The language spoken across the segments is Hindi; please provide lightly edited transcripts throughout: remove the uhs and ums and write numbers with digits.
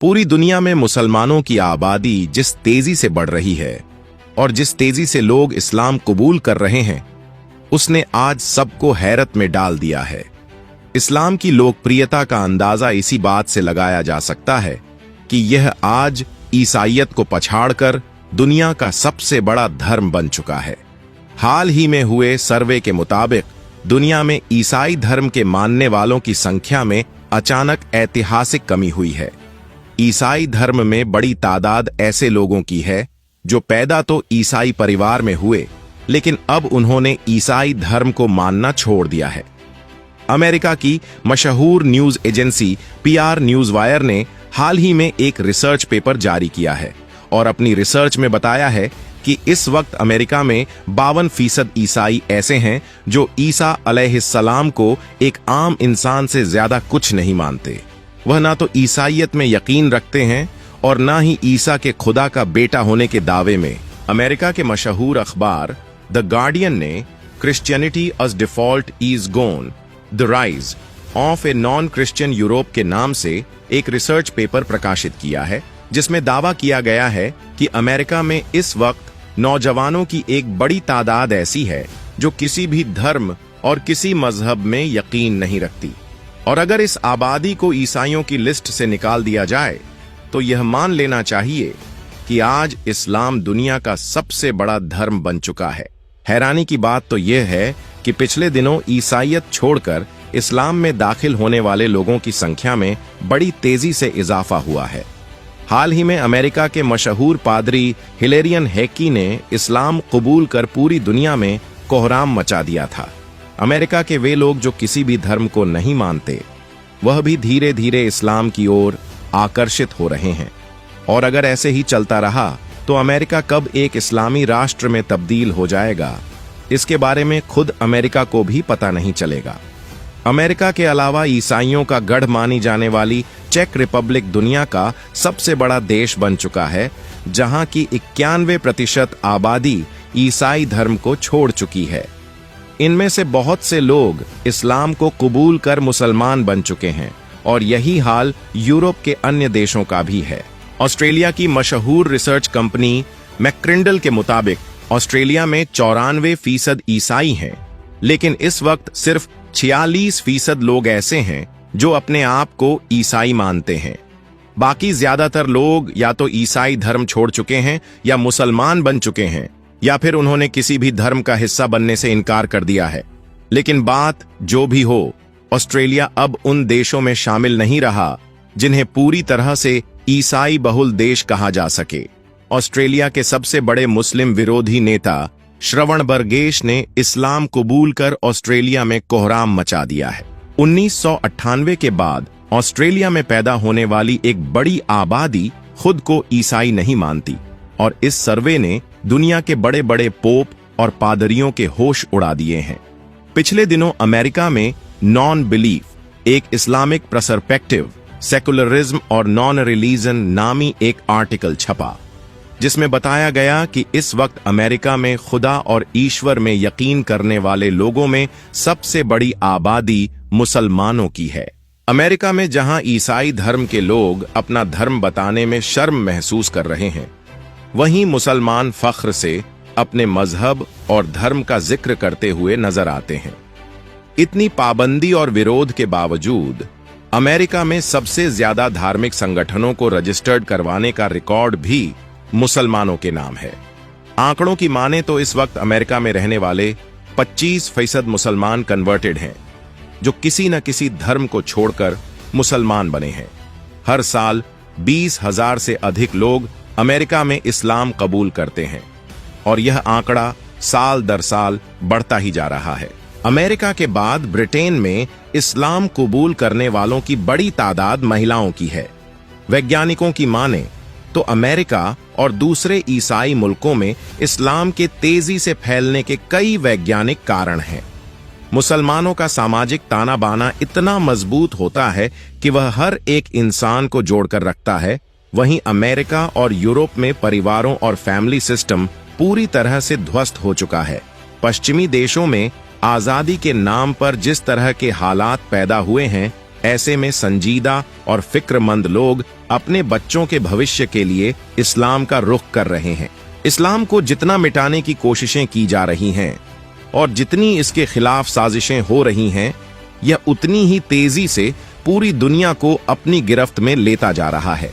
पूरी दुनिया में मुसलमानों की आबादी जिस तेजी से बढ़ रही है और जिस तेजी से लोग इस्लाम कबूल कर रहे हैं, उसने आज सबको हैरत में डाल दिया है। इस्लाम की लोकप्रियता का अंदाजा इसी बात से लगाया जा सकता है कि यह आज ईसाईयत को पछाड़कर दुनिया का सबसे बड़ा धर्म बन चुका है। हाल ही में हुए सर्वे के मुताबिक दुनिया में ईसाई धर्म के मानने वालों की संख्या में अचानक ऐतिहासिक कमी हुई है। ईसाई धर्म में बड़ी तादाद ऐसे लोगों की है जो पैदा तो ईसाई परिवार में हुए, लेकिन अब उन्होंने ईसाई धर्म को मानना छोड़ दिया है। अमेरिका की मशहूर news agency PR news wire ने हाल ही में एक रिसर्च पेपर जारी किया है और अपनी रिसर्च में बताया है कि इस वक्त अमेरिका में 52% ईसाई ऐसे हैं जो ईसा अलैहिस्सलाम को एक आम इंसान से ज्यादा कुछ नहीं मानते। वह ना तो ईसाईयत में यकीन रखते हैं और ना ही ईसा के खुदा का बेटा होने के दावे में। अमेरिका के मशहूर अखबार द गार्डियन ने Christianity as default is gone, the rise of a non Christian Europe के नाम से एक रिसर्च पेपर प्रकाशित किया है, जिसमें दावा किया गया है कि अमेरिका में इस वक्त नौजवानों की एक बड़ी तादाद ऐसी है जो किसी भी धर्म और किसी मजहब में यकीन नहीं रखती। और अगर इस आबादी को ईसाइयों की लिस्ट से निकाल दिया जाए तो यह मान लेना चाहिए कि आज इस्लाम दुनिया का सबसे बड़ा धर्म बन चुका है। हैरानी की बात तो यह है कि पिछले दिनों ईसाईयत छोड़कर इस्लाम में दाखिल होने वाले लोगों की संख्या में बड़ी तेजी से इजाफा हुआ है। हाल ही में अमेरिका के मशहूर पादरी हिलेरियन हेकी ने इस्लाम कबूल कर पूरी दुनिया में कोहराम मचा दिया था। अमेरिका के वे लोग जो किसी भी धर्म को नहीं मानते, वह भी धीरे धीरे इस्लाम की ओर आकर्षित हो रहे हैं। और अगर ऐसे ही चलता रहा तो अमेरिका कब एक इस्लामी राष्ट्र में तब्दील हो जाएगा, इसके बारे में खुद अमेरिका को भी पता नहीं चलेगा। अमेरिका के अलावा ईसाइयों का गढ़ मानी जाने वाली चेक रिपब्लिक दुनिया का सबसे बड़ा देश बन चुका है, जहां की 91% आबादी ईसाई धर्म को छोड़ चुकी है। इनमें से बहुत से लोग इस्लाम को कबूल कर मुसलमान बन चुके हैं और यही हाल यूरोप के अन्य देशों का भी है। ऑस्ट्रेलिया की मशहूर रिसर्च कंपनी मैक्रिंडल के मुताबिक ऑस्ट्रेलिया में 94% ईसाई हैं, लेकिन इस वक्त सिर्फ 46% लोग ऐसे हैं जो अपने आप को ईसाई मानते हैं। बाकी ज्यादातर लोग या तो ईसाई धर्म छोड़ चुके हैं या मुसलमान बन चुके हैं, या फिर उन्होंने किसी भी धर्म का हिस्सा बनने से इनकार कर दिया है। लेकिन बात जो भी हो, ऑस्ट्रेलिया अब उन देशों में शामिल नहीं रहा जिन्हें पूरी तरह से ईसाई बहुल देश कहा जा सके। ऑस्ट्रेलिया के सबसे बड़े मुस्लिम विरोधी नेता श्रवण बरगेश ने इस्लाम कबूल कर ऑस्ट्रेलिया में कोहराम मचा दिया है। 1998 के बाद ऑस्ट्रेलिया में पैदा होने वाली एक बड़ी आबादी खुद को ईसाई नहीं मानती और इस सर्वे ने दुनिया के बड़े बड़े पोप और पादरियों के होश उड़ा दिए हैं। पिछले दिनों अमेरिका में नॉन बिलीफ, एक इस्लामिक पर्सपेक्टिव, सेकुलरिज्म और नॉन रिलीजन नामी एक आर्टिकल छपा, जिसमें बताया गया कि इस वक्त अमेरिका में खुदा और ईश्वर में यकीन करने वाले लोगों में सबसे बड़ी आबादी मुसलमानों की है। अमेरिका में जहां ईसाई धर्म के लोग अपना धर्म बताने में शर्म महसूस कर रहे हैं, वहीं मुसलमान फख्र से अपने मजहब और धर्म का जिक्र करते हुए नजर आते हैं। इतनी पाबंदी और विरोध के बावजूद अमेरिका में सबसे ज्यादा धार्मिक संगठनों को रजिस्टर्ड करवाने का रिकॉर्ड भी मुसलमानों के नाम है। आंकड़ों की माने तो इस वक्त अमेरिका में रहने वाले 25% मुसलमान कन्वर्टेड हैं, जो किसी न किसी धर्म को छोड़कर मुसलमान बने हैं। हर साल 20,000 से अधिक लोग अमेरिका में इस्लाम कबूल करते हैं और यह आंकड़ा साल दर साल बढ़ता ही जा रहा है। अमेरिका के बाद ब्रिटेन में इस्लाम कबूल करने वालों की बड़ी तादाद महिलाओं की है। वैज्ञानिकों की माने तो अमेरिका और दूसरे ईसाई मुल्कों में इस्लाम के तेजी से फैलने के कई वैज्ञानिक कारण हैं। मुसलमानों का सामाजिक ताना बाना इतना मजबूत होता है कि वह हर एक इंसान को जोड़कर रखता है। वहीं अमेरिका और यूरोप में परिवारों और फैमिली सिस्टम पूरी तरह से ध्वस्त हो चुका है। पश्चिमी देशों में आजादी के नाम पर जिस तरह के हालात पैदा हुए हैं, ऐसे में संजीदा और फिक्रमंद लोग अपने बच्चों के भविष्य के लिए इस्लाम का रुख कर रहे हैं। इस्लाम को जितना मिटाने की कोशिशें की जा रही हैं और जितनी इसके खिलाफ साजिशें हो रही हैं, यह उतनी ही तेजी से पूरी दुनिया को अपनी गिरफ्त में लेता जा रहा है।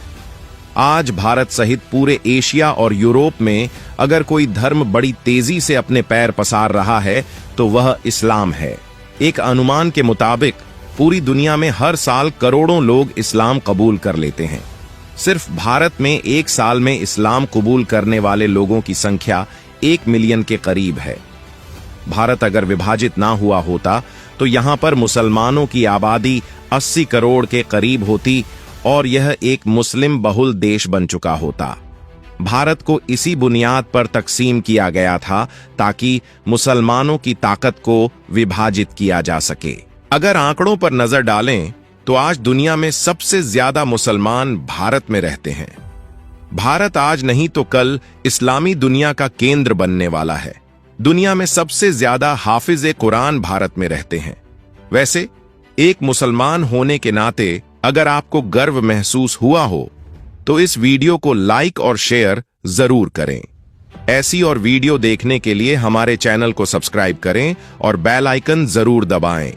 आज भारत सहित पूरे एशिया और यूरोप में अगर कोई धर्म बड़ी तेजी से अपने पैर पसार रहा है तो वह इस्लाम है। एक अनुमान के मुताबिक पूरी दुनिया में हर साल करोड़ों लोग इस्लाम कबूल कर लेते हैं। सिर्फ भारत में एक साल में इस्लाम कबूल करने वाले लोगों की संख्या 1 मिलियन के करीब है। भारत अगर विभाजित ना हुआ होता तो यहां पर मुसलमानों की आबादी 80 करोड़ के करीब होती और यह एक मुस्लिम बहुल देश बन चुका होता। भारत को इसी बुनियाद पर तकसीम किया गया था ताकि मुसलमानों की ताकत को विभाजित किया जा सके। अगर आंकड़ों पर नजर डालें तो आज दुनिया में सबसे ज्यादा मुसलमान भारत में रहते हैं। भारत आज नहीं तो कल इस्लामी दुनिया का केंद्र बनने वाला है। दुनिया में सबसे ज्यादा हाफिज कुरान भारत में रहते हैं। वैसे एक मुसलमान होने के नाते अगर आपको गर्व महसूस हुआ हो तो इस वीडियो को लाइक और शेयर जरूर करें। ऐसी और वीडियो देखने के लिए हमारे चैनल को सब्सक्राइब करें और बेल आइकन जरूर दबाएं।